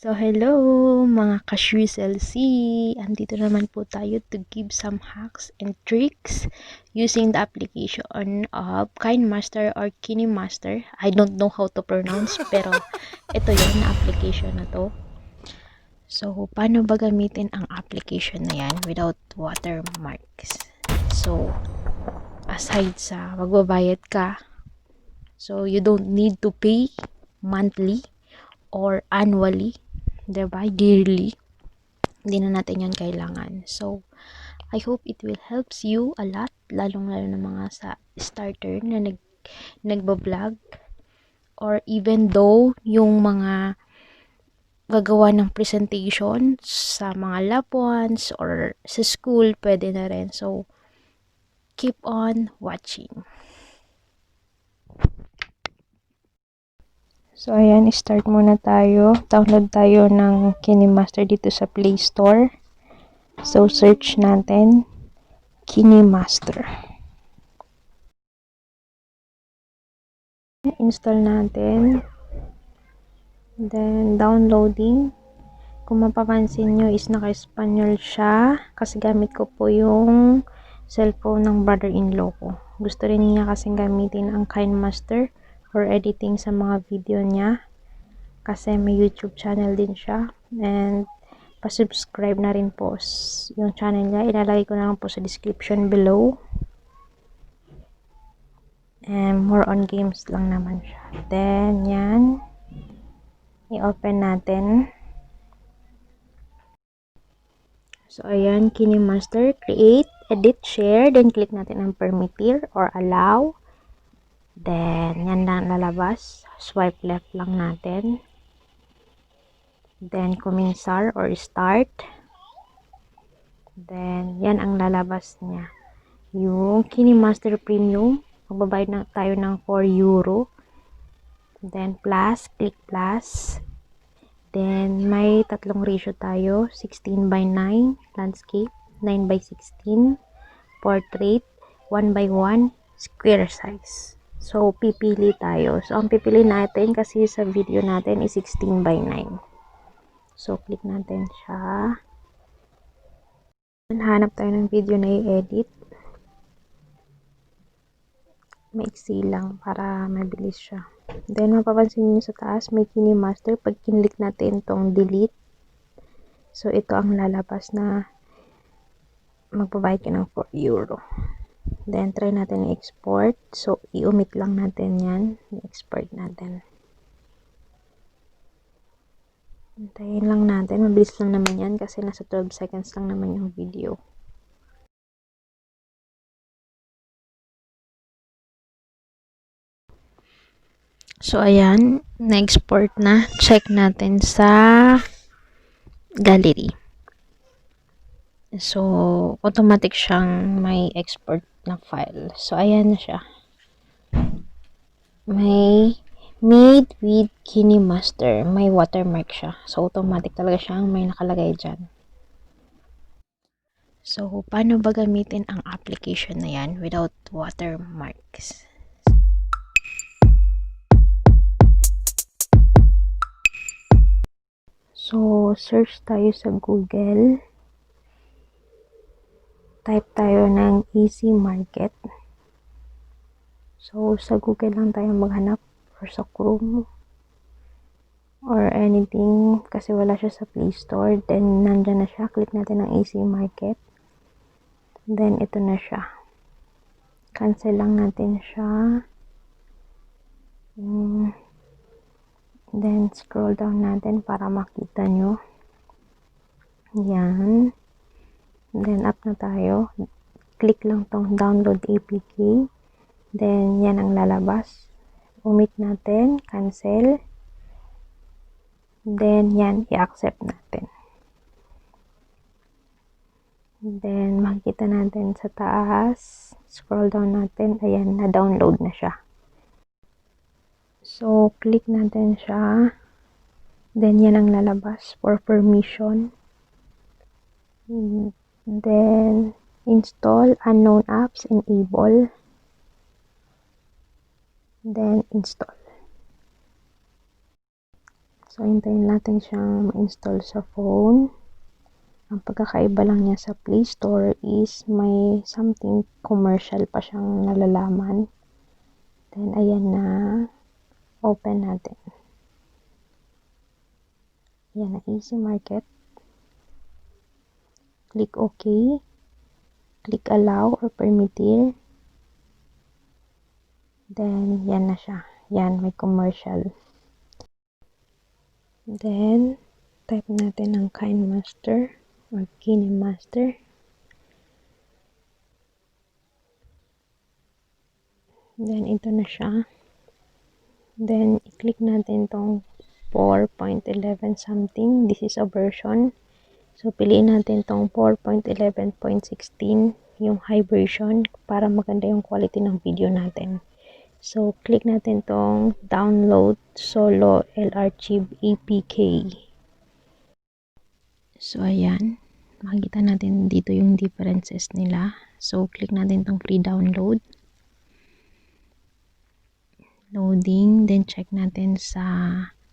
So, hello mga ka-SueChelleCy! Andito naman po tayo to give some hacks and tricks using the application of Kinemaster or Kinemaster. I don't know how to pronounce, pero ito yun na application na to. So, paano ba gamitin ang application na yan without watermarks? So, aside sa magbabayad ka, so you don't need to pay monthly or annually, diba, yearly, hindi na natin yan kailangan. So I hope it will helps you a lot, lalong lalo na mga sa starter na nagbablog, or even though yung mga gagawa ng presentation sa mga loved ones or sa school, pwede na rin. So keep on watching. So, ayan, start muna tayo. Download tayo ng Kinemaster dito sa Play Store. So, search natin Kinemaster. Install natin. Then, downloading. Kung mapapansin nyo is naka-Espanyol siya. Kasi gamit ko po yung cellphone ng brother-in-law ko. Gusto rin niya kasing gamitin ang Kinemaster for editing sa mga video niya. Kasi may YouTube channel din siya. And pa-subscribe na rin po yung channel niya. Ilalagay ko na lang po sa description below. And more on games lang naman siya. Then, yan. I-open natin. So, ayan. Kinemaster. Create, edit, share. Then, click natin ang permitir or allow. Then, yan lang lalabas. Swipe left lang natin. Then, comenzar or start. Then, yan ang lalabas niya. Yung Kinemaster Premium. Magbabayad na tayo ng €4. Then, plus. Click plus. Then, may tatlong ratio tayo. 16:9. Landscape. 9:16. Portrait. 1:1. Square size. So, pipili tayo. So, ang pipili natin kasi sa video natin is 16:9. So, click natin siya. Hanap tayo ng video na i-edit. Maiksi lang para mabilis siya. Then, mapapansin nyo sa taas, may Kinemaster. Pag kinlik natin tong delete, so, ito ang lalabas na magbabayad ka ng €4. Then, try natin i-export. So, i-omit lang natin yan. I-export natin. Hintayin lang natin. Mabilis lang naman yan kasi nasa 12 seconds lang naman yung video. So, ayan. Na-export na. Check natin sa gallery. So, automatic siyang may export na file. So, ayan na siya. May made with Kinemaster. May watermark siya. So, automatic talaga siyang may nakalagay dyan. So, paano ba gamitin ang application na yan without watermarks? So, search tayo sa Google. Type tayo ng easy market. So, sa Google lang tayo maghanap or sa Chrome or anything kasi wala siya sa Play Store. Then, nandyan na siya. Click natin ang easy market. Then, ito na siya. Cancel lang natin siya. Then, scroll down natin para makita nyo. Yan. Then, up na tayo. Click lang tong download APK. Then, yan ang lalabas. Omit natin. Cancel. Then, yan. I-accept natin. Then, makikita natin sa taas. Scroll down natin. Ayan, na-download na siya. So, click natin siya. Then, yan ang lalabas for permission. Then, install unknown apps, enable. Then, install. So, hintayin natin siyang ma-install sa phone. Ang pagkakaiba lang niya sa Play Store is may something commercial pa siyang nalalaman. Then, ayan na. Open natin. Ayan na, Easy Market. Click OK. Click Allow or Permitir. Then, yan na siya. Yan, may commercial. Then, type natin ang Kinemaster or Kinemaster. Then, ito na siya. Then, i-click natin tong 4.11 something. This is a version. So, piliin natin tong 4.11.16, yung high version, para maganda yung quality ng video natin. So, click natin tong download solo LRchive APK. So, ayan. Makikita natin dito yung differences nila. So, click natin tong free download. Loading. Then, check natin sa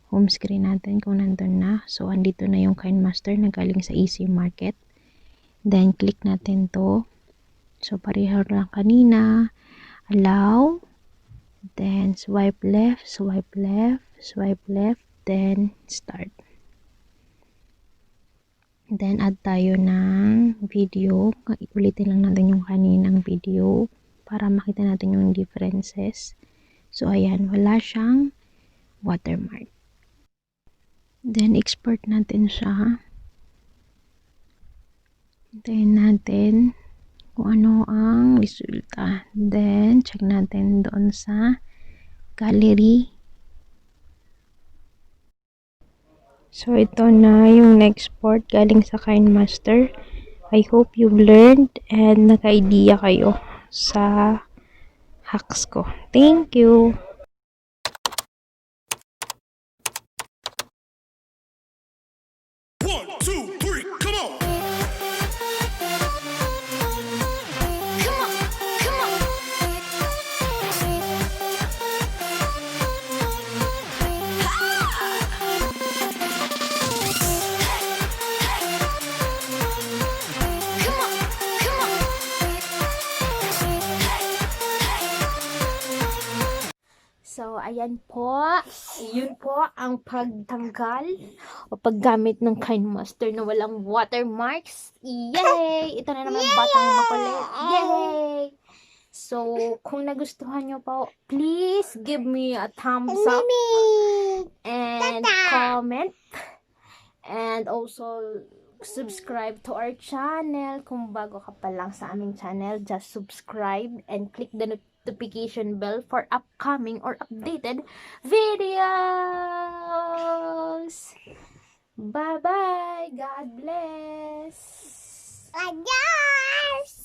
home screen natin kung nandun na. So, andito na yung Kinemaster na galing sa Easy Market. Then, click natin to. So, pareho lang kanina. Allow. Then, swipe left, swipe left, swipe left. Then, start. Then, add tayo ng video. Ulitin lang natin yung kaninang video para makita natin yung differences. So, ayan. Wala siyang watermark. Then, export natin siya. Hintayin natin kung ano ang resulta. Then, check natin doon sa gallery. So, ito na yung na-export galing sa Kinemaster. I hope you've learned and naka-idea kayo sa hacks ko. Thank you! One, two, three, come on! Come on, come on! So, ayan po. Yun po ang pagtanggal o paggamit ng Kinemaster na walang watermarks. Yay! Ito na naman batang makulit. Yay! So, kung nagustuhan nyo po, please give me a thumbs up and comment. And also, subscribe to our channel. Kung bago ka pa lang sa aming channel, just subscribe and click the notification bell for upcoming or updated videos. Bye-bye. God bless. Adios!